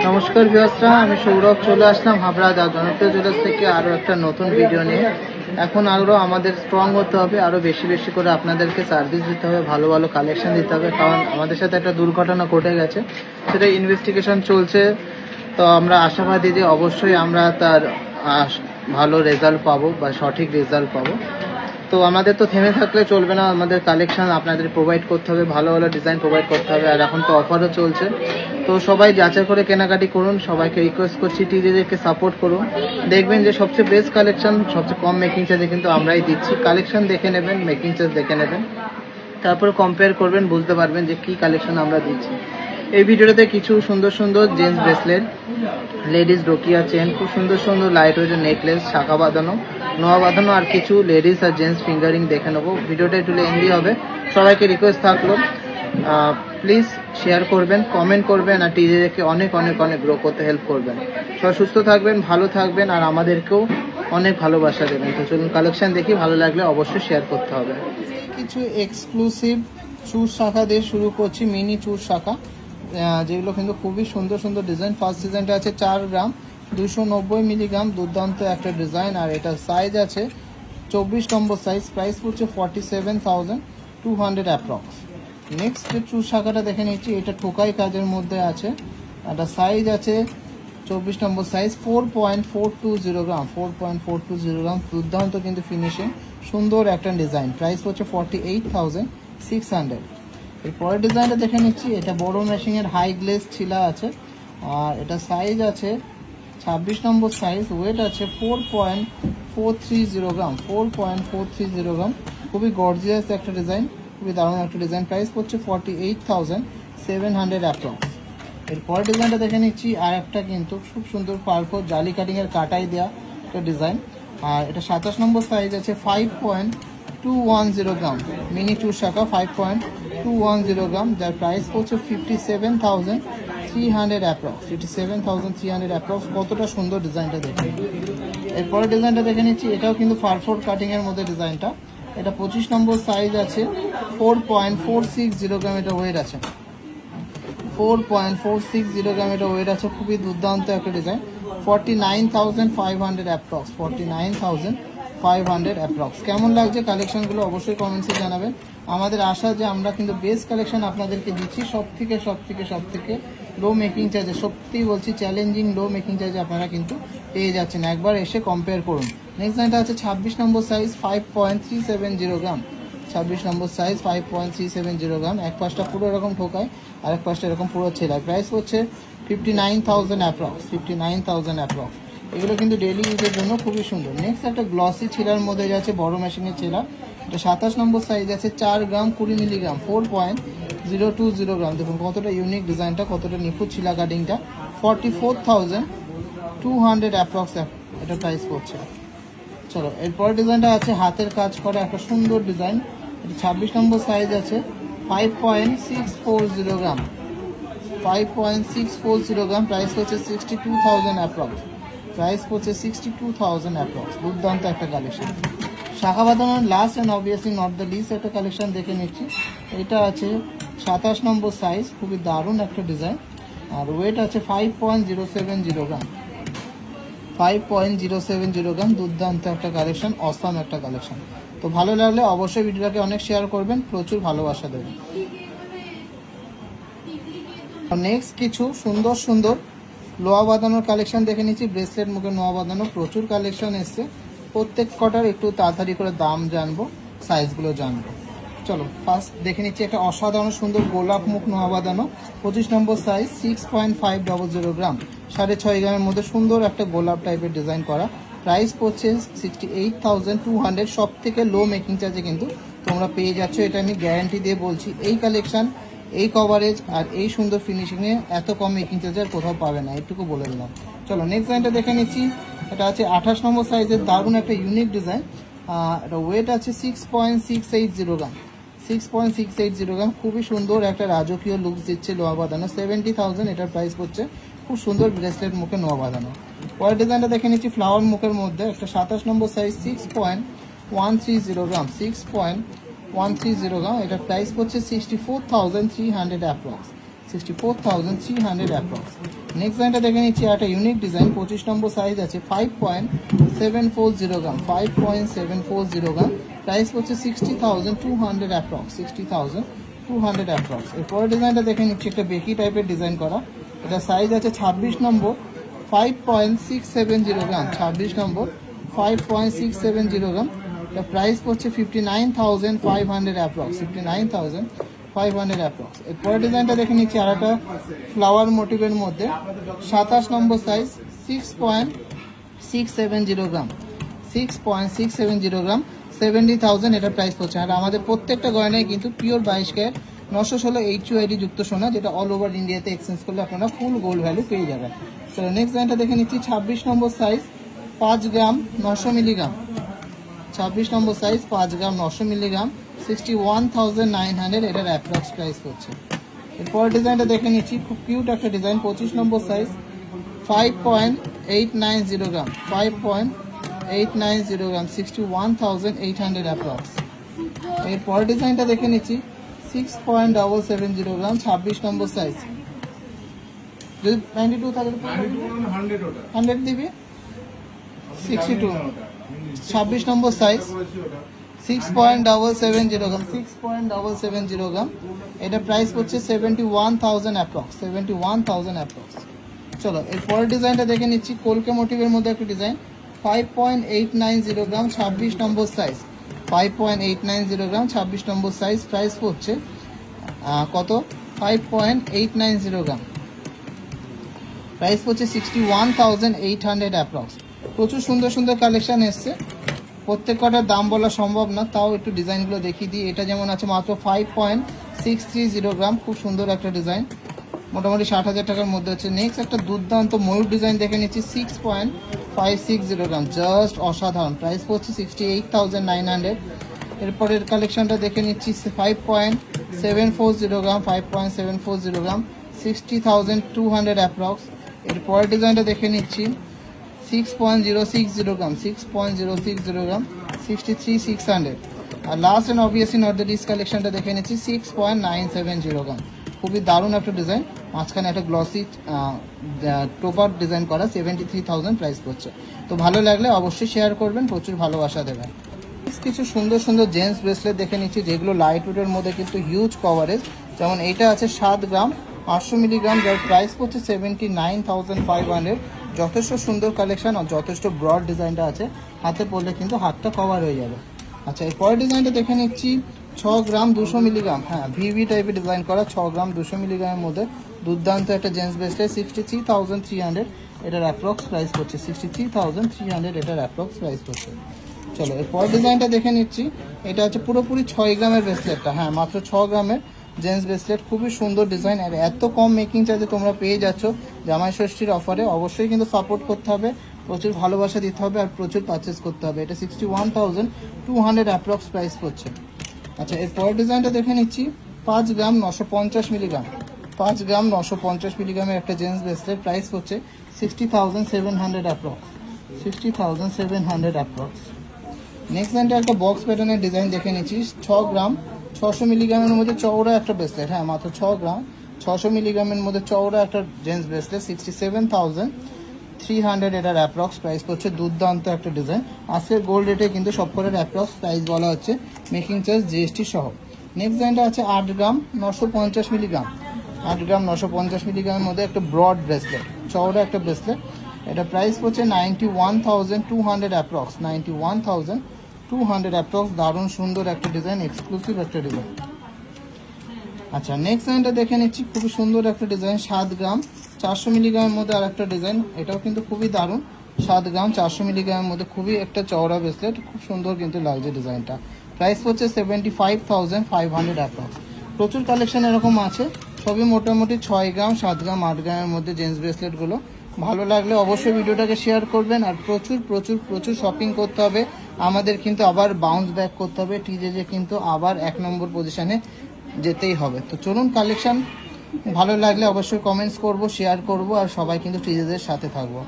নমস্কার ভিউয়ার্সরা, আমি সৌরভ চলে আসলাম হাবড়া জনপ্রিয় জুয়েলার্স থেকে আরও একটা নতুন ভিডিও নিয়ে। এখন আরও আমাদের স্ট্রং হতে হবে, আরও বেশি বেশি করে আপনাদেরকে সার্ভিস দিতে হবে, ভালো ভালো কালেকশন দিতে হবে। কারণ আমাদের সাথে একটা দুর্ঘটনা ঘটে গেছে, সেটা ইনভেস্টিগেশন চলছে। তো আমরা আশাবাদী যে অবশ্যই আমরা তার ভালো রেজাল্ট পাবো বা সঠিক রেজাল্ট পাবো। তো আমাদের তো থেমে থাকলে চলবে না, আমাদের কালেকশন আপনাদের প্রোভাইড করতে হবে, ভালো ভালো ডিজাইন প্রোভাইড করতে হবে। আর এখন তো অফারও চলছে, তো সবাই যাচাই করে কেনাকাটি করুন। সবাইকে রিকোয়েস্ট করছি টিডিদেরকে সাপোর্ট করুন। দেখবেন যে সবচেয়ে বেস্ট কালেকশন সবচেয়ে কম মেকিং চার্জে কিন্তু আমরাই দিচ্ছি। কালেকশন দেখে নেবেন, মেকিং চার্জ দেখে নেবেন, তারপরে কম্পেয়ার করবেন, বুঝতে পারবেন যে কি কালেকশন আমরা দিচ্ছি। এই ভিডিওটাতে কিছু সুন্দর সুন্দর জেন্টস ব্রেসলেট, লেডিস ডোকিয়া চেন, খুব সুন্দর সুন্দর লাইট ওয়েটের নেকলেস, শাখা বাঁধানো, নোয়া বাঁধানো, আর কিছু লেডিস আর জেন্টস ফিঙ্গারিং দেখে নেবো। ভিডিওটা একটু লেন্দি হবে, সবাইকে রিকোয়েস্ট থাকলো প্লিজ শেয়ার করবেন, কমেন্ট করবেন, আর টিজেকে অনেক অনেক অনেক গ্রো করতে হেল্প করবেন। সবাই সুস্থ থাকবেন, ভালো থাকবেন, আর আমাদেরকেও অনেক ভালোবাসা দেবেন। তো চলুন কালেকশন দেখি, ভালো লাগলে অবশ্যই শেয়ার করতে হবে। কিছু এক্সক্লুসিভ চুর শাখা দিয়ে শুরু করছি, মিনি চুর শাখা, যেগুলো কিন্তু খুবই সুন্দর সুন্দর ডিজাইন। ফার্স্ট ডিজাইনটা আছে 4 গ্রাম 290 মিলিগ্রাম, দুর্দান্ত একটা ডিজাইন। আর এটা সাইজ আছে 24 নম্বর সাইজ, প্রাইস পড়ছে 47,200 অ্যাপ্রক্স। নেক্সট যে চুর শাখাটা দেখে নিচ্ছি, এটা ঠোকাই কাজের মধ্যে আছে, একটা সাইজ আছে 24 নম্বর সাইজ, 4.420 গ্রাম, 4.420 গ্রাম, দুর্দান্ত কিন্তু ফিনিশিং, সুন্দর একটা ডিজাইন। প্রাইস পড়ছে 48,600। এই পরের ডিজাইনটা দেখে নিচ্ছি, এটা বড় মেশিনের হাই গ্লেজ ছিলা আছে, আর এটা সাইজ আছে 26 নম্বর সাইজ, ওয়েট আছে 4.430 গ্রাম, 4.430 গ্রাম। খুবই গর্জিয়াস একটা ডিজাইন, খুবই দারুণ একটা ডিজাইন। প্রাইস পড়ছে 48,700 অ্যাপ্রক্স। এর পরের ডিজাইনটা দেখে নিচ্ছি, আর একটা কিন্তু খুব সুন্দর পার্পল জালি কাটিং এর কাটাই দেওয়া একটা ডিজাইন, আর এটা 27 নম্বর সাইজ আছে, 5.210 গ্রাম, মিনি চুর শাখা 5.210 গ্রাম, যার প্রাইস পড়ছে 57,300 অ্যাপ্রক্স, 57,300 অ্যাপ্রক্স। কতটা সুন্দর ডিজাইনটা দেখে। এরপরে ডিজাইনটা দেখে নিচ্ছি, এটাও কিন্তু ফারফোর কাটিং এর মধ্যে ডিজাইনটা, এটা 25 নম্বর সাইজ আছে, 4.460 গ্রাম এটা ওয়েট আছে, 4.460 গ্রাম এটা ওয়েট আছে। খুবই দুর্দান্ত একটা ডিজাইন, 49,500 অ্যাপ্রক্স, 49,500 অ্যাপ্রক্স। কেমন লাগছে কালেকশনগুলো অবশ্যই কমেন্টসে জানাবেন। আমাদের আশা যে আমরা কিন্তু বেস্ট কালেকশন আপনাদেরকে দিচ্ছি, সব থেকে লো মেকিং চার্জে, সত্যি বলছি চ্যালেঞ্জিং লো মেকিং চার্জে আপনারা কিন্তু পেয়ে যাচ্ছেন। একবার এসে কম্পেয়ার করুন। নেক্সট লাইনটা আছে 26 নম্বর সাইজ, 5.370 গ্রাম, 26 নম্বর সাইজ, 5.370 গ্রাম। এক পাশটা পুরো এরকম ঠোকায়, আর এক পাশটা এরকম পুরো ছেলায়। প্রাইস হচ্ছে 59,000 অ্যাপ্রক্স, 59,000 অ্যাপ্রক্স। এগুলো কিন্তু ডেলি ইউজের জন্য খুবই সুন্দর। নেক্সট একটা গ্লসি ছেলার মধ্যে যাচ্ছে, বড় মেশিনের ছেলা, এটা 27 নম্বর সাইজ আছে, 4 গ্রাম 20 মিলিগ্রাম, 4.020 গ্রাম। দেখুন কতটা ইউনিক ডিজাইনটা, কতটা নিখুঁত ছিলা কাটিংটা। 44,200 অ্যাপ্রক্স এটা প্রাইস পড়ছে। চলো এরপরের ডিজাইনটা আছে হাতের কাজ করা একটা সুন্দর ডিজাইন, 26 নম্বর সাইজ আছে, 5.640 গ্রাম, 5.640 গ্রাম। প্রাইস হচ্ছে 62,000 অ্যাপ্রক্স, প্রাইস হচ্ছে 62,000 অ্যাপ্রক্স। দুর্দান্ত একটা কালেকশন। শাখা বাঁধানোর last and obviously not the least একটা কালেকশন দেখে নিচ্ছি, এটা আছে 27 নম্বর সাইজ, খুবই দারুণ একটা ডিজাইন, আর ওয়েট আছে 5.070 গ্রাম, 5.070 গ্রাম। দুর্দান্ত একটা কালেকশন, অসাম একটা কালেকশন। তো ভালো লাগলে অবশ্যই ভিডিওটাকে অনেক শেয়ার করবেন, প্রচুর ভালোবাসা দেবেন। নেক্সট কিছু সুন্দর সুন্দর লোহা বাঁধানোর কালেকশন দেখে নিচ্ছি, ব্রেসলেট মুখে নোয়া বাঁধানো, প্রচুর কালেকশন এসছে। প্রত্যেক কটার একটু তাড়াতাড়ি করে দাম জানবো, সাইজগুলো জানবো। চলো ফার্স্ট দেখে নিচ্ছি, একটা অসাধারণ সুন্দর গোলাপ মুখ নোয়া বাঁধানো, 25 নম্বর সাইজ, 6.500 গ্রাম, 6.5 গ্রামের মধ্যে সুন্দর একটা গোলাপ টাইপের ডিজাইন করা। প্রাইস পড়ছে 68,200। সব থেকে লো মেকিং চার্জে কিন্তু তোমরা পেয়ে যাচ্ছ, এটা আমি গ্যারান্টি দিয়ে বলছি। এই কালেকশন, এই কভারেজ আর এই সুন্দর ফিনিশিংয়ে এত কম মেকিং চার্জে আর কোথাও পাবে না, এটুকু বলে দিলাম। চলো নেক্সট লাইনটা দেখে নিচ্ছি, এটা আছে 28 নম্বর সাইজের, দারুণ একটা ইউনিক ডিজাইন, এটা ওয়েট আছে 6.680 গ্রাম, 6.680 গ্রাম। খুবই সুন্দর একটা রাজকীয় লুক দিচ্ছে লোহা বাঁধানো, 70,000 এটার প্রাইস পড়ছে। খুব সুন্দর ব্রেসলেট মুখে নোয়া বাঁধানো। পরের ডিজাইনটা দেখে নিচ্ছি, ফ্লাওয়ার মুখের মধ্যে, একটা 27 নম্বর সাইজ, 6.130 গ্রাম, 6.130 গ্রাম। এটা প্রাইস পড়ছে 64,300 অ্যাপ্রক্স, 64,300 অ্যাপ্রক্স। নেক্সট ডিজাইনটা দেখে নিচ্ছি, একটা ইউনিক ডিজাইন, 25 নম্বর সাইজ আছে, 5.740 গ্রাম, 5.740 গ্রাম, প্রাইস হচ্ছে 60,200 অ্যাপ্রক্স, 60,200 অ্যাপ্রক্স। এরপরে ডিজাইনটা দেখে নিচ্ছি, একটা বেকি টাইপের ডিজাইন করা, এটা সাইজ আছে 26 নম্বর, 5.670 গ্রাম, 26 নম্বর 5.670 গ্রাম, এটা প্রাইস পড়ছে 59,500 অ্যাপ্রক্স, 59,500 অ্যাপ্রক্স। এরপরে ডিজাইনটা দেখে নিচ্ছি, আর একটা ফ্লাওয়ার মোটিভের মধ্যে, 27 নম্বর সাইজ, 6.670 গ্রাম, 6.670 গ্রাম, 70,000 এটা প্রাইস পড়ছে। আর আমাদের প্রত্যেকটা গয়নায় কিন্তু পিওর 22 ক্যারেট 916 HUID যুক্ত সোনা, যেটা অল ওভার ইন্ডিয়াতে এক্সচেঞ্জ করলে আপনারা ফুল গোল্ড ভ্যালু পেয়ে যাবেন। তো নেক্সট ডিজাইনটা দেখে নিচ্ছি, 26 নম্বর সাইজ, 5 গ্রাম 900 মিলিগ্রাম, 26 নম্বর সাইজ, 5 গ্রাম 900 মিলিগ্রাম, 61,900 এটার অ্যাপ্রক্স প্রাইস করছে। এরপর ডিজাইনটা দেখে নিচ্ছি, খুব কিউট একটা ডিজাইন, 25 নম্বর সাইজ, 5.890 গ্রাম, 5.890 গ্রাম, 61,800 অ্যাপ্রক্স। এরপর ডিজাইনটা দেখে নিচ্ছি, 6.770 গ্রাম, 26 নম্বর সাইজ, যদি 92 থাকে 100 দিবি, 62, 26 নম্বর সাইজ, 6.770 গ্রাম, 6.770 গ্রাম, এটা প্রাইস হচ্ছে 71,000 অ্যাপ্রক্স, 71,000 অ্যাপ্রক্স। চলো এরপরের ডিজাইনটা দেখে নিচ্ছি, কলকে মোটিভের মধ্যে একটা ডিজাইন, 5.890 গ্রাম, 26 নম্বর সাইজ, 5.890 গ্রাম, 26 নম্বর সাইজ, প্রাইস হচ্ছে কত, 5.890 গ্রাম, প্রাইস হচ্ছে 61,800 অ্যাপ্রক্স। প্রচুর সুন্দর সুন্দর কালেকশন এসছে, প্রত্যেক কটার দাম বলা সম্ভব না, তাও একটু ডিজাইনগুলো দেখিয়ে দিই। এটা যেমন আছে মাত্র 5.630 গ্রাম, খুব সুন্দর একটা ডিজাইন, মোটামুটি 60,000 টাকার মধ্যে হচ্ছে। নেক্সট একটা দুর্দান্ত ময়ূর ডিজাইন দেখে নিচ্ছি, 6.560 গ্রাম, জাস্ট অসাধারণ, প্রাইস পড়ছে 68,900। এরপরের কালেকশনটা দেখে নিচ্ছি, 5.740 গ্রাম, 5.740 গ্রাম, 60,200 অ্যাপ্রক্স। এরপরের ডিজাইনটা দেখে নিচ্ছি, 6.060 গ্রাম, 6.060 গ্রাম, 63,600। আর last and obviously not the least কালেকশনটা দেখে নিচ্ছি, 6.970 গ্রাম, খুবই দারুণ একটা ডিজাইন, মাঝখানে একটা গ্লসি টোপার ডিজাইন করা, 73,000 প্রাইস পড়ছে। তো ভালো লাগলে অবশ্যই শেয়ার করবেন, প্রচুর ভালোবাসা দেবেন। কিছু সুন্দর সুন্দর জেন্টস ব্রেসলেট দেখে নিচ্ছি, যেগুলো লাইট ওয়েটের মধ্যে কিন্তু হিউজ কভারেজ, যেমন এইটা আছে 7 গ্রাম 800 মিলিগ্রাম, যার প্রাইস পড়ছে 79,500। যথেষ্ট সুন্দর কালেকশন আর যথেষ্ট ব্রড ডিজাইনটা আছে, হাতে পরলে কিন্তু হাতটা কভার হয়ে যাবে। আচ্ছা এরপরের ডিজাইনটা দেখে নিচ্ছি, 6 গ্রাম 200 মিলিগ্রাম, হ্যাঁ ভিভি টাইপের ডিজাইন করা, 6 গ্রাম 200 মিলিগ্রামের মধ্যে দুর্দান্ত একটা জেন্টস ব্রেসলেট, 63,300 এটার অ্যাপ্রক্স প্রাইস পড়ছে, 63,300 এটার অ্যাপ্রক্স প্রাইস পড়ছে। চলো এরপর ডিজাইনটা দেখে নিচ্ছি, এটা হচ্ছে পুরোপুরি 6 গ্রামের ব্রেসলেটটা, হ্যাঁ মাত্র 6 গ্রামের জেন্টস ব্রেসলেট, খুবই সুন্দর ডিজাইন, আর এত কম মেকিং চার্জে তোমরা পেয়ে যাচ্ছ জামাই ষষ্ঠীর অফারে। অবশ্যই কিন্তু সাপোর্ট করতে হবে, প্রচুর ভালোবাসা দিতে হবে আর প্রচুর পারচেস করতে হবে। এটা 61,200 অ্যাপ্রক্স প্রাইস পড়ছে। আচ্ছা এরপর ডিজাইনটা দেখে নিচ্ছি, 5 গ্রাম 950 মিলিগ্রাম, 5 গ্রাম 950 মিলিগ্রামের একটা জেন্টস ব্রেসলেট, প্রাইস হচ্ছে 60,700 অ্যাপ্রক্স, 60,700 অ্যাপ্রক্স। নেক্সট ডিজাইনটা একটা বক্স প্যাটার্নের ডিজাইন দেখে নিচ্ছি, 6 গ্রাম 600 মিলিগ্রামের মধ্যে চওড়া একটা ব্রেসলেট, হ্যাঁ মাত্র 6 গ্রাম 600 মিলিগ্রামের মধ্যে চওড়া একটা জেন্টস ব্রেসলেট, 67,300 এটার অ্যাপ্রক্স প্রাইস পড়ছে। দুর্দান্ত একটা ডিজাইন, আজকের গোল্ড রেটে কিন্তু সবকটার অ্যাপ্রক্স প্রাইস বলা হচ্ছে, মেকিং চার্জ জিএসটি সহ। নেক্সট ডিজাইনটা আছে 8 গ্রাম 950 মিলিগ্রাম, 8 গ্রাম 950 মিলিগ্রামের মধ্যে একটা ব্রড ব্রেসলেট, চওড়া একটা ব্রেসলেট, এটা প্রাইস পড়ছে 91,200 অ্যাপ্রক্স, 91,200 অ্যাপ্রক্স। দারুণ সুন্দর একটা ডিজাইন, এক্সক্লুসিভ একটা ডিজাইন। আচ্ছা নেক্সট ডিজাইনটা দেখে নিচ্ছি, খুবই সুন্দর একটা ডিজাইন, 7 গ্রাম 400 মিলিগ্রামের মধ্যে আর একটা ডিজাইন, এটাও কিন্তু খুবই দারুণ, 7 গ্রাম 400 মিলিগ্রামের মধ্যে খুবই একটা চওড়া ব্রেসলেট, খুব সুন্দর কিন্তু লাগছে ডিজাইনটা, প্রাইস পড়ছে 75,500 অ্যাপ্রক্স। প্রচুর কালেকশন এরকম আছে, সবই মোটামুটি 6 গ্রাম 7 গ্রাম 8 গ্রামের মধ্যে জেন্টস ব্রেসলেটগুলো। ভালো লাগলে অবশ্যই ভিডিওটাকে শেয়ার করবেন, আর প্রচুর প্রচুর প্রচুর শপিং করতে হবে, আমাদের কিন্তু আবার বাউন্স ব্যাক করতে হবে, টিজে কিন্তু আবার 1 নম্বর পজিশনে যেতেই হবে। তো চলুন, কালেকশন ভালো লাগলে অবশ্যই কমেন্টস করব, শেয়ার করব, আর সবাই কিন্তু টিজেদের সাথে থাকবো।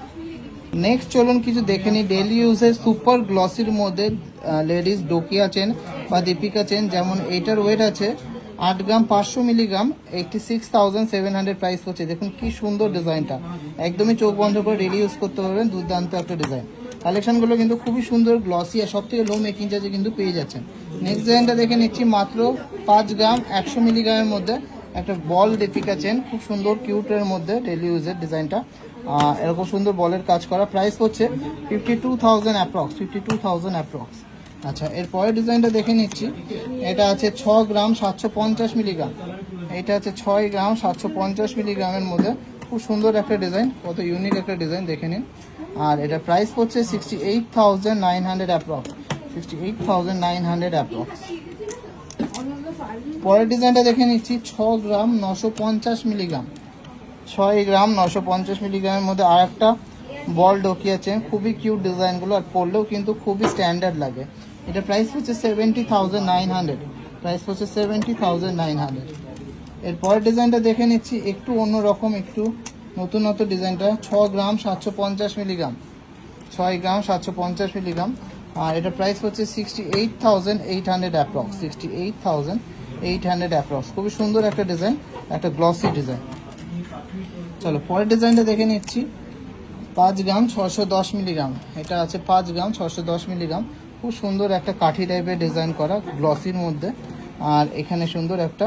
নেক্সট চলুন কিছু দেখে নিই, ডেইলি ইউজের সুপার গ্লসির মধ্যে লেডিস ডোকিয়া চেন বা দীপিকা চেন, যেমন এইটার ওয়েট আছে 8 গ্রাম 500 মিলিগ্রাম 86,700 প্রাইস হচ্ছে। দেখুন কি সুন্দর ডিজাইনটা, একদমই চোখ বন্ধ করে ডেলি ইউজ করতে পারবেন, দুর্দান্ত একটা ডিজাইন। কালেকশনগুলো কিন্তু খুবই সুন্দর, গ্লসি আর সব থেকে লো মেকিং চার্জে কিন্তু পেয়ে যাচ্ছেন। নেক্সট ডিজাইনটা দেখে নিচ্ছি, মাত্র 5 গ্রাম 100 মিলিগ্রামের মধ্যে একটা বল রেপ্লিকা চেন, খুব সুন্দর কিউটের মধ্যে ডেলি ইউজের ডিজাইনটা, এরকম সুন্দর বলের কাজ করা। প্রাইস হচ্ছে 52,000 অ্যাপ্রক্স, 52,000 অ্যাপ্রক্স। আচ্ছা, এরপরের ডিজাইনটা দেখে নিচ্ছি, এটা আছে 6 গ্রাম 750 মিলিগ্রাম, এটা আছে 6 গ্রাম 750 মিলিগ্রামের মধ্যে, খুব সুন্দর একটা ডিজাইন, কত ইউনিক একটা ডিজাইন দেখে নিন। আর এটা প্রাইস হচ্ছে 68,900 অ্যাপ্রক্স, 68,900 অ্যাপ্রক্স। পরের ডিজাইনটা দেখে নিচ্ছি, 6 গ্রাম 950 মিলিগ্রাম, 6 গ্রাম 950 মিলিগ্রামের মধ্যে আর একটা বল ঢোকিয়েছে, খুবই কিউট ডিজাইনগুলো, আর পরলেও কিন্তু খুবই স্ট্যান্ডার্ড লাগে। এটা প্রাইস হচ্ছে 70,900, প্রাইস হচ্ছে 70,900। এরপর ডিজাইনটা দেখে নিচ্ছি, একটু অন্যরকম, একটু নতুনত্ব ডিজাইনটা, 6 গ্রাম 750 মিলিগ্রাম, 6 গ্রাম 750 মিলিগ্রাম, আর এটা প্রাইস হচ্ছে 68,800 অ্যাপ্রক্স, 68,800 অ্যাপ্রক্স। খুবই সুন্দর একটা ডিজাইন, একটা গ্লসি ডিজাইন। চলো পরের ডিজাইনটা দেখে নিচ্ছি, 5 গ্রাম 610 মিলিগ্রাম, এটা আছে 5 গ্রাম 610 মিলিগ্রাম, খুব সুন্দর একটা কাঠি টাইপের ডিজাইন করা গ্লসির মধ্যে, আর এখানে সুন্দর একটা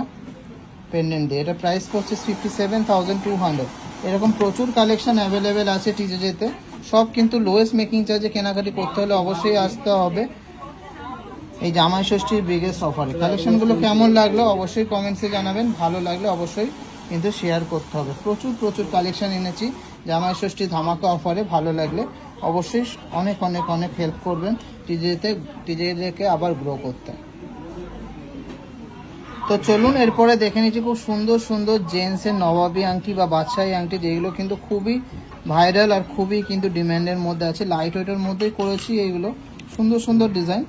পেন্ডেন্ট দিয়ে। এটা প্রাইস পড়ছে 57,200। এরকম প্রচুর কালেকশন অ্যাভেলেবেল আছে টিজেজেতে, সব কিন্তু লোয়েস্ট মেকিং চার্জে কেনাকাটি করতে হলে অবশ্যই আসতে হবে এই জামাই ষষ্ঠীর বিগেস্ট অফারে। কালেকশনগুলো কেমন লাগলো অবশ্যই কমেন্টসে জানাবেন, ভালো লাগলে অবশ্যই কিন্তু শেয়ার করতে হবে। প্রচুর প্রচুর কালেকশন এনেছি জামাই ষষ্ঠী ধামাকা অফারে, ভালো লাগলে অবশ্যই অনেক অনেক অনেক হেল্প করবেন টিজেদেরকে আবার গ্রো করতে। তো চলুন এরপরে দেখে নিচ্ছি খুব সুন্দর সুন্দর জেন্টসের নবাবী আংটি বা বাদশাহী আংটি, যেগুলো কিন্তু খুবই ভাইরাল আর খুবই কিন্তু ডিমান্ডের মধ্যে আছে। লাইট ওয়েটের মধ্যেই করেছি এইগুলো, সুন্দর সুন্দর ডিজাইন,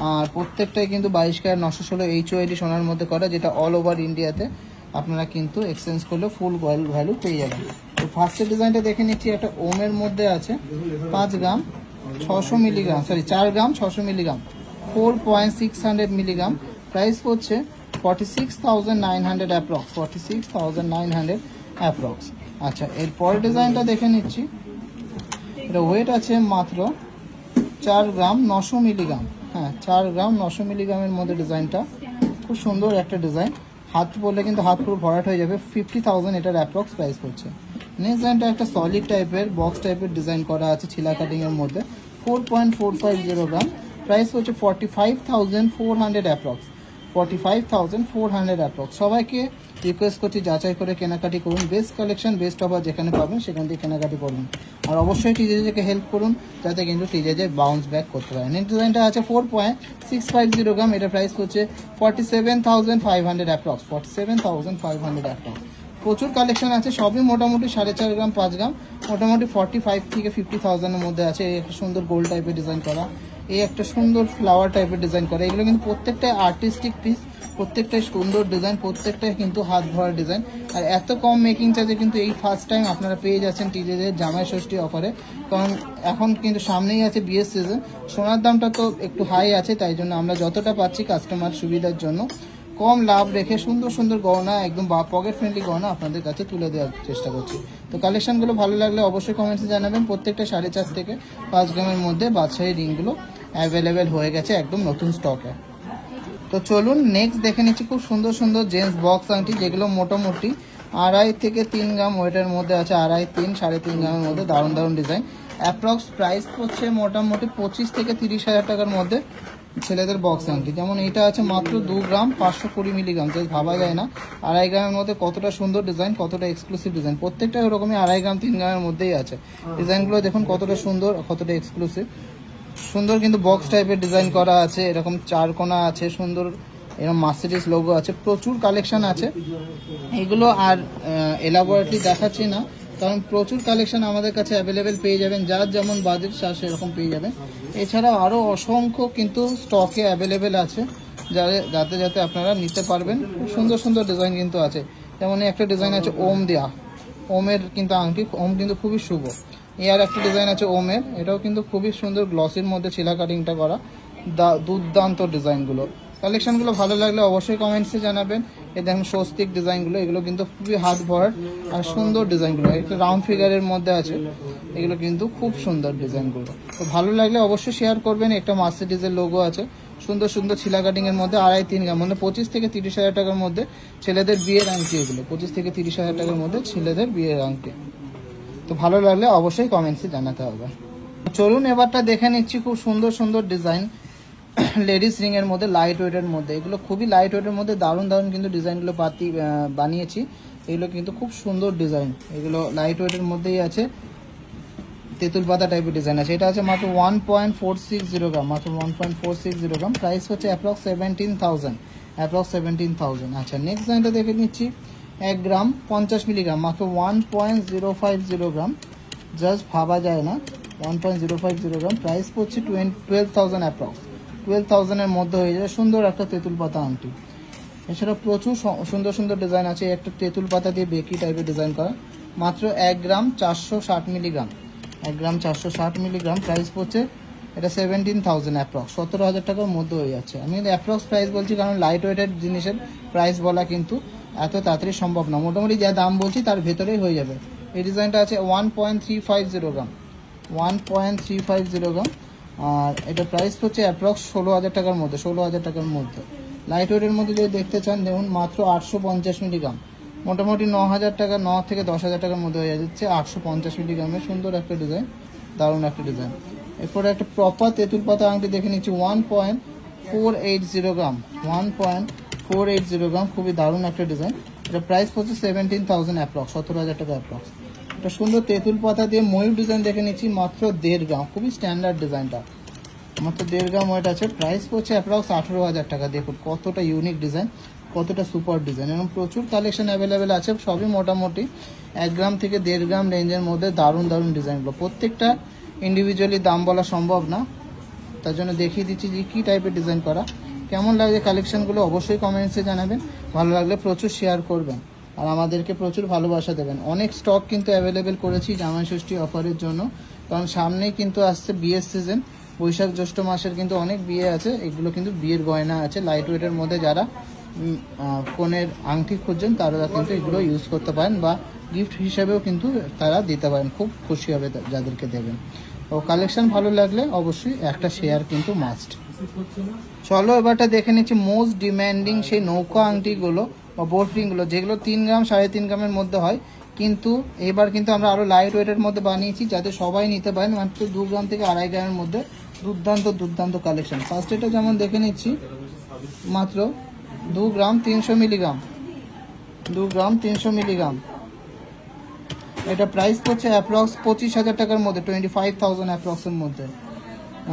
আর প্রত্যেকটাই কিন্তু 22 ক্যারেট 916 HOID সোনার মধ্যে করা, যেটা অল ওভার ইন্ডিয়াতে আপনারা কিন্তু এক্সচেঞ্জ করলে ফুল ভ্যালু পেয়ে যাবেন। তো ফার্স্টের ডিজাইনটা দেখে নিচ্ছি, একটা ওমের মধ্যে আছে, 5 গ্রাম 600 মিলিগ্রাম, সরি 4 গ্রাম 600 মিলিগ্রাম, 4.600 মিলিগ্রাম, প্রাইস হচ্ছে 46,900 অ্যাপ্রক্স, 46,900 অ্যাপ্রক্স। আচ্ছা, এরপরের ডিজাইনটা দেখে নিচ্ছি, এটা ওয়েট আছে মাত্র 4 গ্রাম 900 মিলিগ্রাম, হ্যাঁ 4 গ্রাম 900 মিলিগ্রামের মধ্যে ডিজাইনটা, খুব সুন্দর একটা ডিজাইন, হাত পরলে কিন্তু হাত পুরো ভরাট হয়ে যাবে। 50,000 এটার অ্যাপ্রক্স প্রাইস পড়ছে। নেক্সট ডিজাইনটা একটা সলিড টাইপের বক্স টাইপের ডিজাইন করা আছে ছিলা কাটিংয়ের মধ্যে, 4.450 গ্রাম, প্রাইস হচ্ছে 45,400 অ্যাপ্রক্স, 45,400 অ্যাপ্রক্স। সবাইকে রিকোয়েস্ট করছি যাচাই করে কেনাকাটি করুন, বেস্ট কালেকশন বেস্ট অফার যেখানে পাবেন সেখান থেকে কেনাকাটি করুন, আর অবশ্যই টিজেজেকে হেল্প করুন যাতে কিন্তু টিজেজে বাউন্স ব্যাক করতে পারে। নেক্সট ডিজাইনটা আছে 4.650 গ্রাম, এটা প্রাইস হচ্ছে 47,500 অ্যাপ্রক্স, 47,500 অ্যাপ্রক্স। প্রচুর কালেকশন আছে, সবই মোটামুটি 4.5 গ্রাম 5 গ্রাম, মোটামুটি 45 থেকে 50,000 এর মধ্যে আছে। একটা সুন্দর গোল্ড টাইপের ডিজাইন করা, এই একটা সুন্দর ফ্লাওয়ার টাইপের ডিজাইন করা, এগুলো কিন্তু প্রত্যেকটাই আর্টিস্টিক পিস, প্রত্যেকটাই সুন্দর ডিজাইন, প্রত্যেকটাই কিন্তু হাত ভরা ডিজাইন, আর এত কম মেকিং চার্জে কিন্তু এই ফার্স্ট টাইম আপনারা পেয়ে যাচ্ছেন টিজেজের জামাই ষষ্ঠী অফারে। কারণ এখন কিন্তু সামনেই আছে বিয়ের সিজন, সোনার দামটা তো একটু হাই আছে, তাই জন্য আমরা যতটা পাচ্ছি কাস্টমার সুবিধার জন্য কম লাভ রেখে সুন্দর সুন্দর গহনা, একদম পকেট ফ্রেন্ডলি গহনা আপনাদের কাছে তুলে দেওয়ার চেষ্টা করছি। তো কালেকশনগুলো ভালো লাগলে অবশ্যই কমেন্টসে জানাবেন। প্রত্যেকটা 4.5 থেকে 5 গ্রামের মধ্যে বাদশাহী রিংগুলো অ্যাভেলেবেল হয়ে গেছে একদম নতুন স্টকে। তো চলুন নেক্সট দেখে নিচ্ছি খুব সুন্দর সুন্দর জেন্টস বক্স আংটি, যেগুলো মোটামুটি 2.5 থেকে 3 গ্রাম ওয়েটের মধ্যে আছে, 2.5, 3, 3.5 গ্রামের মধ্যে, দারুণ দারুণ ডিজাইন। অ্যাপ্রক্স প্রাইস হচ্ছে মোটামুটি 25 থেকে 30,000 টাকার মধ্যে ছেলেদের বক্স আংটি। যেমন এটা আছে মাত্র 2 গ্রাম 520 মিলিগ্রাম, জাস্ট ভাবা যায় না 2.5 গ্রামের মধ্যে কতটা সুন্দর ডিজাইন, কতটা এক্সক্লুসিভ ডিজাইন, প্রত্যেকটা ওরকমই 2.5 গ্রাম 3 গ্রামের মধ্যেই আছে। ডিজাইনগুলো দেখুন কতটা সুন্দর, কতটা এক্সক্লুসিভ, সুন্দর কিন্তু বক্স টাইপের ডিজাইন করা আছে, এরকম 4 কোণা আছে, সুন্দর এরকম মার্সিডিজ লোগো আছে, প্রচুর কালেকশন আছে। এগুলো আর এলাবোরেটলি দেখাচ্ছি না, কারণ প্রচুর কালেকশন আমাদের কাছে অ্যাভেলেবেল পেয়ে যাবেন, যার যেমন বাজেট সেরকম পেয়ে যাবেন। এছাড়াও আরও অসংখ্য কিন্তু স্টকে অ্যাভেলেবেল আছে, যাতে যাতে আপনারা নিতে পারবেন। খুব সুন্দর সুন্দর ডিজাইন কিন্তু আছে, যেমন একটা ডিজাইন আছে ওম দেয়া, ওমের কিন্তু আংটি, ওম কিন্তু খুবই শুভ। এর একটা ডিজাইন আছে ওমের, এটাও কিন্তু খুবই সুন্দর গ্লসির মধ্যে ছিলা কাটিংটা করা, দুর্দান্ত ডিজাইনগুলো। কালেকশনগুলো ভালো লাগলে অবশ্যই কমেন্টসে জানাবেন। এই দেখেন স্বস্তিক ডিজাইনগুলো, এগুলো কিন্তু খুবই হাত ভরার আর সুন্দর ডিজাইনগুলো, একটা রাউন্ড ফিগারের মধ্যে আছে, এগুলো কিন্তু খুব সুন্দর ডিজাইনগুলো। তো ভালো লাগলে অবশ্যই শেয়ার করবেন। একটা মার্সিডিজের লোগো আছে, সুন্দর সুন্দর ছিলা কাটিং এর মধ্যে 2.5-3 গ্রাম, মানে 25 থেকে 30 হাজার টাকার মধ্যে ছেলেদের বিয়ের আংটি, এগুলো 25 থেকে 30 হাজার টাকার মধ্যে ছেলেদের বিয়ের আংটি। তো ভালো লাগলে অবশ্যই কমেন্টসে জানাতে হবে। চলুন এবারটা দেখে নিচ্ছি খুব সুন্দর সুন্দর ডিজাইন লেডিস রিং এর মধ্যে, লাইট ওয়েটের মধ্যে। এগুলো খুবই লাইট ওয়েটের মধ্যে দারুণ দারুণ কিন্তু ডিজাইনগুলো বানিয়েছি। এগুলো কিন্তু খুব সুন্দর ডিজাইন, এগুলো লাইট ওয়েটের মধ্যেই আছে, তেঁতুল পাতা টাইপের ডিজাইন আছে। এটা আছে মাত্র 1.460 গ্রাম, মাত্র 1.460 গ্রাম। প্রাইস হচ্ছে অ্যাপ্রক্স 17,000। আচ্ছা, নেক্সট ডিজাইনটা দেখে নিচ্ছি। 1 গ্রাম 50 মিলিগ্রাম, মাত্র 1.050 গ্রাম। জাস্ট ভাবা যায় না, 1.050 গ্রাম। প্রাইস পড়ছে 12,000, অ্যাপ্রক্স 12,000 এর মধ্যে হয়ে যায়। সুন্দর একটা তেঁতুল পাতা আংটি। এছাড়া প্রচুর সুন্দর সুন্দর ডিজাইন আছে। একটা তেঁতুল পাতা দিয়ে বেকি টাইপের ডিজাইন করা, মাত্র 1 গ্রাম 460 মিলিগ্রাম। 1 গ্রাম 460 মিলিগ্রাম। প্রাইস পড়ছে এটা 17,000, অ্যাপ্রক্স 17,000 টাকার মধ্যে হয়ে যাচ্ছে। আমি কিন্তু অ্যাপ্রক্স প্রাইস বলছি, কারণ লাইট ওয়েটের জিনিসের প্রাইস বলা কিন্তু এত তাড়াতাড়ি সম্ভব না। মোটামুটি যা দাম বলছি তার ভেতরেই হয়ে যাবে। এই ডিজাইনটা আছে 1.350 গ্রাম, 1.350 গ্রাম। আর এটা প্রাইস হচ্ছে অ্যাপ্রক্স 16,000 টাকার মধ্যে, 16,000 টাকার মধ্যে। লাইট ওয়েটের মধ্যে যদি দেখতে চান, দেখুন মাত্র 850 মিলিগ্রাম, মোটামুটি 9,000 টাকা, 9 থেকে 10,000 টাকার মধ্যে হয়ে যাচ্ছে। 850 মিলিগ্রামের সুন্দর একটা ডিজাইন, দারুণ একটা ডিজাইন। এরপরে একটা প্রপার তেঁতুল পাতা আংটি দেখে নিচ্ছি, 1.480 গ্রাম, 1.480 গ্রাম। খুবই দারুণ একটা ডিজাইন। এটা প্রাইস পড়ছে 17,000, অ্যাপ্রক্স 17,000 টাকা অ্যাপ্রক্স। একটা সুন্দর তেঁতুল পাতা দিয়ে ময়ূর ডিজাইন দেখে নিচ্ছি, মাত্র 1.5 গ্রাম। খুবই স্ট্যান্ডার্ড ডিজাইনটা, মাত্র 1.5 গ্রাম ওয়েট আছে। প্রাইস পড়ছে অ্যাপ্রক্স 18,000 টাকা। দেখুন কতটা ইউনিক ডিজাইন, কতটা সুপার ডিজাইন, এবং প্রচুর কালেকশন অ্যাভেলেবেল আছে। সবই মোটামুটি 1 গ্রাম থেকে 1.5 গ্রাম রেঞ্জের মধ্যে দারুণ দারুণ ডিজাইনগুলো। প্রত্যেকটা ইন্ডিভিজুয়ালি দাম বলা সম্ভব না, তার জন্য দেখিয়ে দিচ্ছি যে কী টাইপের ডিজাইন করা। কেমন লাগছে কালেকশনগুলো অবশ্যই কমেন্টসে জানাবেন। ভালো লাগলে প্রচুর শেয়ার করবেন আর আমাদেরকে প্রচুর ভালোবাসা দেবেন। অনেক স্টক কিন্তু অ্যাভেলেবেল করেছি জামাই ষষ্ঠী অফারের জন্য, কারণ সামনেই কিন্তু আসছে বিয়ের সিজন। বৈশাখ জ্যৈষ্ঠ মাসের কিন্তু অনেক বিয়ে আছে। এগুলো কিন্তু বিয়ের গয়না আছে লাইট ওয়েটের মধ্যে। যারা কনের আংটি খুঁজছেন তারা কিন্তু এগুলো ইউজ করতে পারেন, বা গিফট হিসাবেও কিন্তু তারা দিতে পারেন। খুব খুশি হবে যাদেরকে দেবেন। তো কালেকশন ভালো লাগলে অবশ্যই একটা শেয়ার কিন্তু মাস্ট। চলো এবারটা দেখে নিচ্ছি মোস্ট ডিম্যান্ডিং সেই নৌকা আংটিগুলো বা বোট রিংগুলো, যেগুলো 3 গ্রাম 3.5 গ্রামের মধ্যে হয়। কিন্তু এবার কিন্তু আমরা আরো লাইট ওয়েটের মধ্যে বানিয়েছি, যাতে সবাই নিতে পারেন। মাত্র 2 গ্রাম থেকে 2.5 গ্রামের মধ্যে দুর্দান্ত দুর্দান্ত কালেকশন। ফার্স্ট এটা যেমন দেখে নিচ্ছি, মাত্র 2 গ্রাম 300 মিলিগ্রাম, 2 গ্রাম 300 মিলিগ্রাম। এটা প্রাইস পড়ছে অ্যাপ্রক্স 25,000 টাকার মধ্যে, 25,000 অ্যাপ্রক্সের মধ্যে।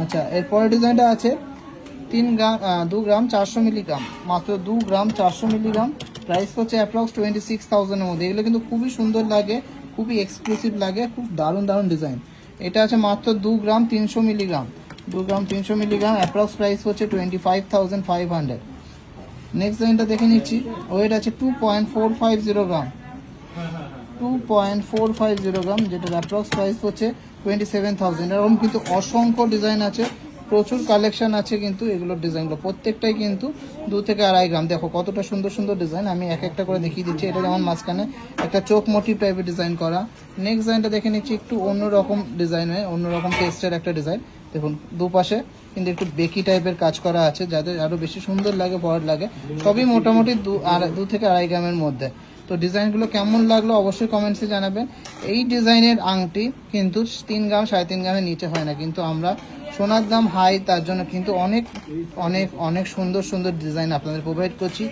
আচ্ছা, এরপরের ডিজাইনটা আছে 2 গ্রাম 400 মিলিগ্রাম, মাত্র 2 গ্রাম 400 মিলিগ্রাম। প্রাইস হচ্ছে অ্যাপ্রক্স 26,000 এর মধ্যে। এগুলো কিন্তু খুবই সুন্দর লাগে, খুবই এক্সক্লুসিভ লাগে, খুব দারুণ দারুণ ডিজাইন। এটা আছে মাত্র 2 গ্রাম 300 মিলিগ্রাম, 2 গ্রাম 300 মিলিগ্রাম। অ্যাপ্রক্স প্রাইস হচ্ছে 25,500। নেক্সট ডিজাইনটা দেখে নিচ্ছি। ওয়েট আছে 2.450 গ্রাম, 2.450 গ্রাম, যেটার অ্যাপ্রক্স প্রাইস হচ্ছে 27,000। এরকম কিন্তু অসংখ্য ডিজাইন আছে, প্রচুর কালেকশন আছে কিন্তু এগুলোর ডিজাইনগুলো প্রত্যেকটাই কিন্তু 2 থেকে 2.5 গ্রাম। দেখো কতটা সুন্দর সুন্দর ডিজাইন, আমি এক একটা করে দেখিয়ে দিচ্ছি। এটা যেমন মাঝখানে একটা চোখ মোটিভ টাইপের ডিজাইন করা। নেক্সট ডিজাইনটা দেখে নিচ্ছি, একটু অন্যরকম ডিজাইনে, অন্যরকম টেক্সচার একটা ডিজাইন। দেখুন দুপাশে কিন্তু একটু বেকি টাইপের কাজ করা আছে, যাদের আরো বেশি সুন্দর লাগে, বড় লাগে। সবই মোটামুটি 2 থেকে 2.5 গ্রামের মধ্যে। তো ডিজাইনগুলো কেমন লাগলো অবশ্যই কমেন্টসে জানাবেন। এই ডিজাইনের আংটি কিন্তু 3 গ্রাম 3.5 গ্রামের নিচে হয় না, কিন্তু আমরা সোনার দাম হাই, তার জন্য কিন্তু অনেক অনেক অনেক সুন্দর সুন্দর ডিজাইন আপনাদের প্রোভাইড করছি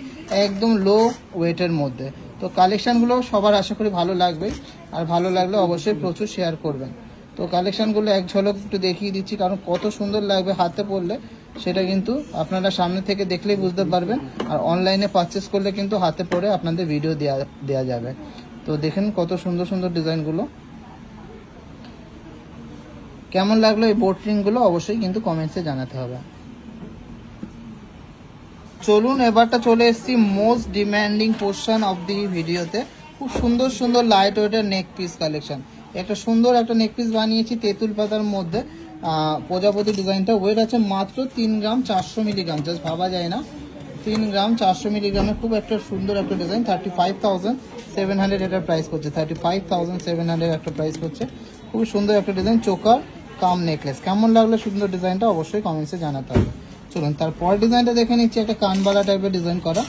একদম লো ওয়েটের মধ্যে। তো কালেকশনগুলো সবার আশা করি ভালো লাগবে, আর ভালো লাগলে অবশ্যই প্রচুর শেয়ার করবেন। তো কালেকশনগুলো এক ঝলক একটু দেখিয়ে দিচ্ছি, কারণ কত সুন্দর লাগবে হাতে পরলে সেটা কিন্তু আপনারা সামনে থেকে দেখলেই বুঝতে পারবেন। আর অনলাইনে পারচেস করলে কিন্তু হাতে পরে আপনাদের ভিডিও দেওয়া যাবে। তো দেখেন কত সুন্দর সুন্দর ডিজাইনগুলো। কেমন লাগলো এই বোট রিংগুলো অবশ্যই কিন্তু কমেন্টসে জানাতে হবে। চলুন এবারটা চলে এসেছি most demanding portion of the ভিডিওতে। খুব সুন্দর সুন্দর লাইট ওয়েটের নেক পিস কালেকশন। একটা সুন্দর একটা নেক পিস বানিয়েছি তেঁতুল পাতার মধ্যে, প্রজাপতি ডিজাইনটা। ওয়েট আছে মাত্র 3 গ্রাম 400 মিলিগ্রাম। জাস্ট ভাবা যায় না, 3 গ্রাম 400 মিলিগ্রামের খুব একটা সুন্দর একটা ডিজাইন, 35,700 এটার প্রাইস পড়ছে, 35,700 একটা প্রাইস পড়ছে। খুব সুন্দর একটা ডিজাইন, চোকার কাম নেকলেস। কেমন লাগলো সুন্দর ডিজাইনটা অবশ্যই কমেন্টসে জানাতে হবে। চলুন তারপর ডিজাইনটা দেখে নিচ্ছি, একটা কানবালা টাইপের ডিজাইন করা।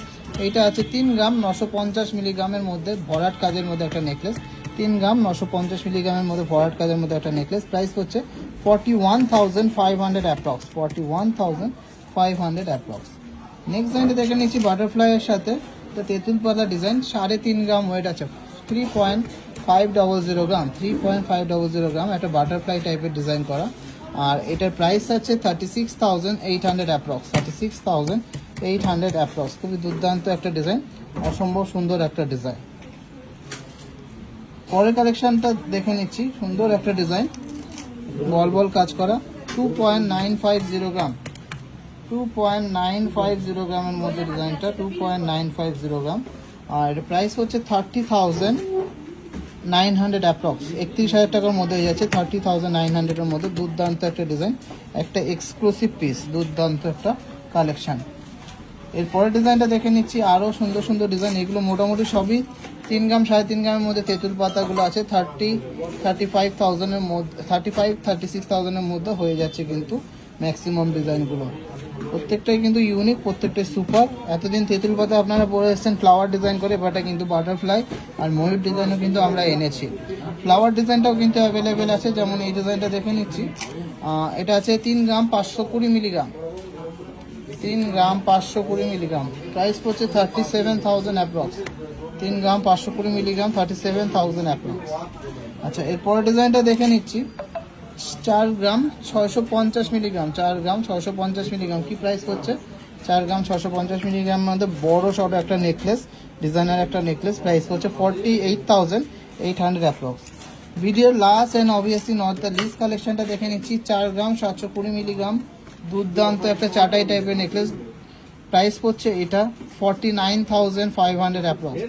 এইটা আছে 3 গ্রাম 950 মিলিগ্রামের মধ্যে ভরাট কাজের মধ্যে একটা নেকলেস, 3 গ্রাম 950 মিলিগ্রামের মধ্যে ভরাট কাজের মধ্যে একটা নেকলেস। প্রাইস হচ্ছে 41,500 অ্যাপ্রক্স, 41,500 অ্যাপ্রক্স। নেক্সট ডিজাইনটা দেখে নিচ্ছি বাটারফ্লাই এর সাথে, তো তেঁতুল পাতা ডিজাইন, 3.5 গ্রাম ওয়েট আছে, 3.500 গ্রাম, 3.500 গ্রাম, একটা বাটারফ্লাই টাইপের ডিজাইন করা। আর এটার প্রাইস আছে 36,800 অ্যাপ্রক্স, 36,800 অ্যাপ্রক্স। খুবই দুর্দান্ত একটা ডিজাইন, অসম্ভব সুন্দর একটা ডিজাইন। পরের কালেকশনটা দেখে নিচ্ছি, সুন্দর একটা ডিজাইন, বল বল কাজ করা, 2.950 গ্রাম, 2.950 গ্রামের মধ্যে ডিজাইনটা, 2.950 গ্রাম। আর এর প্রাইস হচ্ছে 30,900 অ্যাপ্রক্স, 31,000 টাকার মধ্যে হয়ে যাচ্ছে, 30,900 এর মধ্যে। দুর্দান্ত একটা ডিজাইন, একটা এক্সক্লুসিভ পিস, দুর্দান্ত একটা কালেকশন। এরপরের ডিজাইনটা দেখে নিচ্ছি, আরও সুন্দর সুন্দর ডিজাইন। এগুলো মোটামুটি সবই 3 গ্রাম 3.5 গ্রামের মধ্যে তেঁতুল পাতাগুলো আছে, 35,000 মধ্যে, 36,000 মধ্যে হয়ে যাচ্ছে কিন্তু ম্যাক্সিমাম ডিজাইনগুলো। প্রত্যেকটাই কিন্তু ইউনিক, প্রত্যেকটাই সুপার। এতদিন তেঁতুল পাতা আপনারা পরে এসেছেন ফ্লাওয়ার ডিজাইন করে, বাটা কিন্তু বাটারফ্লাই আর ময়ূর ডিজাইনও কিন্তু আমরা এনেছি। ফ্লাওয়ার ডিজাইনটাও কিন্তু অ্যাভেলেবেল আছে, যেমন এই ডিজাইনটা দেখে নিচ্ছি। এটা আছে 3 গ্রাম 520 মিলিগ্রাম, 3 গ্রাম 520 মিলিগ্রাম। প্রাইস পড়ছে 37,000 অ্যাপ্রক্স, 3 গ্রাম 520 মিলিগ্রাম, 37,000 অ্যাপ্রক্স। আচ্ছা, এরপরের ডিজাইনটা দেখে নিচ্ছি, 4 গ্রাম 650 মিলিগ্রাম, 4 গ্রাম 650 মিলিগ্রাম। কি প্রাইস হচ্ছে? 4 গ্রাম 650 মিলিগ্রাম মধ্যে বড় সড়ো একটা নেকলেস, ডিজাইনার একটা নেকলেস। প্রাইস হচ্ছে 48,800 অ্যাপ্রক্স। ভিডিওর last and obviously not the least কালেকশনটা দেখে নিচ্ছি, 4 গ্রাম 720 মিলিগ্রাম, দুর্দান্ত একটা চাটাই টাইপের নেকলেস। প্রাইস পড়ছে এটা 49,500 অ্যাপ্রক্স,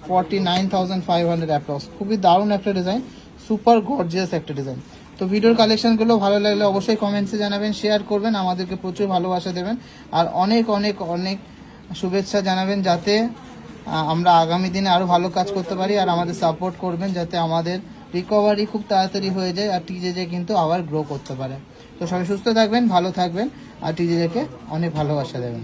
49,500 অ্যাপ্রক্স। খুবই দারুণ একটা ডিজাইন, সুপার গর্জিয়াস একটা ডিজাইন। তো ভিডিওর কালেকশনগুলো ভালো লাগলে অবশ্যই কমেন্টসে জানাবেন, শেয়ার করবেন, আমাদেরকে প্রচুর ভালোবাসা দেবেন, আর অনেক অনেক অনেক শুভেচ্ছা জানাবেন, যাতে আমরা আগামী দিনে আরও ভালো কাজ করতে পারি। আর আমাদের সাপোর্ট করবেন, যাতে আমাদের রিকভারি খুব তাড়াতাড়ি হয়ে যায় আর টিজেজে কিন্তু আবার গ্রো করতে পারে। তো সবাই সুস্থ থাকবেন, ভালো থাকবেন, আর টিজেজেকে অনেক ভালোবাসা দেবেন।